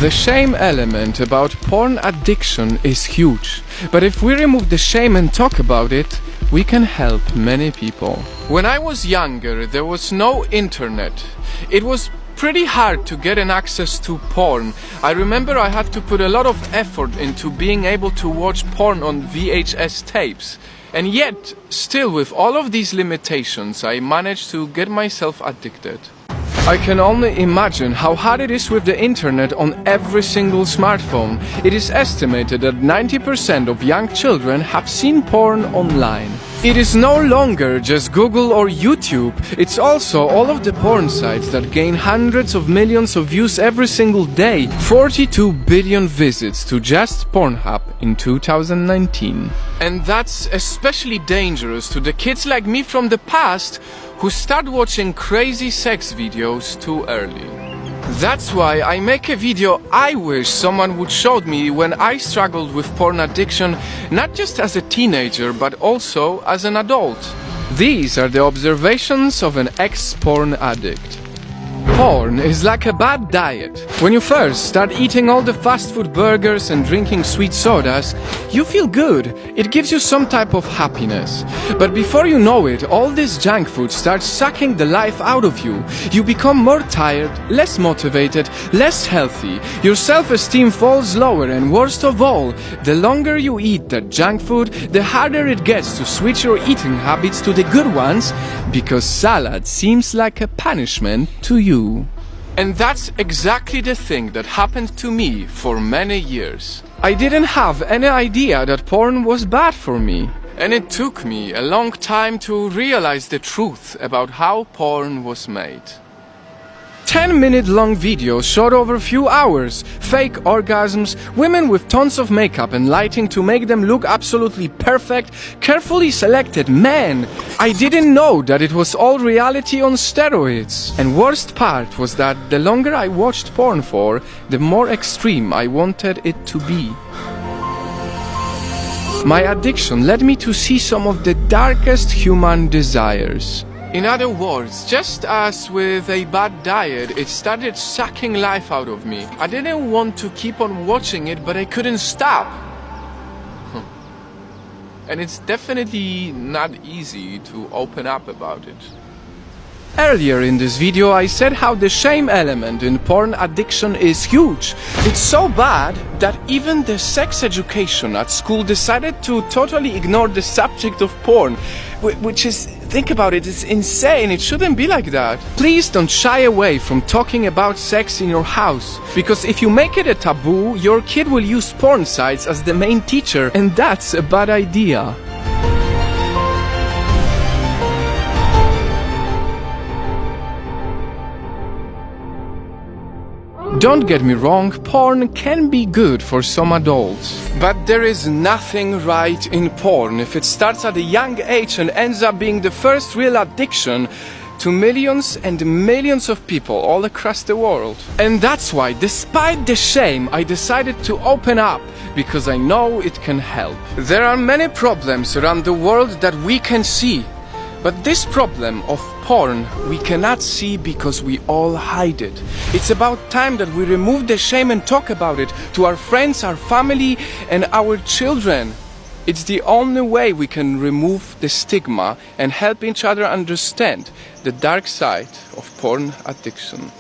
The shame element about porn addiction is huge, but if we remove the shame and talk about it, we can help many people. When I was younger, there was no internet. It was pretty hard to get an access to porn. I remember I had to put a lot of effort into being able to watch porn on VHS tapes. And yet, still with all of these limitations, I managed to get myself addicted. I can only imagine how hard it is with the internet on every single smartphone. It is estimated that 90% of young children have seen porn online. It is no longer just Google or YouTube, it's also all of the porn sites that gain hundreds of millions of views every single day. 42 billion visits to just Pornhub in 2019. And that's especially dangerous to the kids like me from the past who start watching crazy sex videos too early. That's why I make a video I wish someone would show me when I struggled with porn addiction, not just as a teenager but also as an adult. These are the observations of an ex-porn addict. Porn is like a bad diet. When you first start eating all the fast food burgers and drinking sweet sodas, you feel good. It gives you some type of happiness. But before you know it, all this junk food starts sucking the life out of you. You become more tired, less motivated, less healthy. Your self-esteem falls lower, and worst of all, the longer you eat that junk food, the harder it gets to switch your eating habits to the good ones, because salad seems like a punishment to you. And that's exactly the thing that happened to me for many years. I didn't have any idea that porn was bad for me. And it took me a long time to realize the truth about how porn was made. 10-minute long videos shot over a few hours, fake orgasms, women with tons of makeup and lighting to make them look absolutely perfect, carefully selected men. I didn't know that it was all reality on steroids. And worst part was that the longer I watched porn for, the more extreme I wanted it to be. My addiction led me to see some of the darkest human desires. In other words, just as with a bad diet, it started sucking life out of me. I didn't want to keep on watching it, but I couldn't stop. And it's definitely not easy to open up about it. Earlier in this video I said how the shame element in porn addiction is huge. It's so bad that even the sex education at school decided to totally ignore the subject of porn, which is, think about it, it's insane. It shouldn't be like that. Please don't shy away from talking about sex in your house, because if you make it a taboo, your kid will use porn sites as the main teacher, and that's a bad idea. Don't get me wrong, porn can be good for some adults. But there is nothing right in porn if it starts at a young age and ends up being the first real addiction to millions and millions of people all across the world. And that's why, despite the shame, I decided to open up, because I know it can help. There are many problems around the world that we can see. But this problem of porn we cannot see because we all hide it. It's about time that we remove the shame and talk about it to our friends, our family, and our children. It's the only way we can remove the stigma and help each other understand the dark side of porn addiction.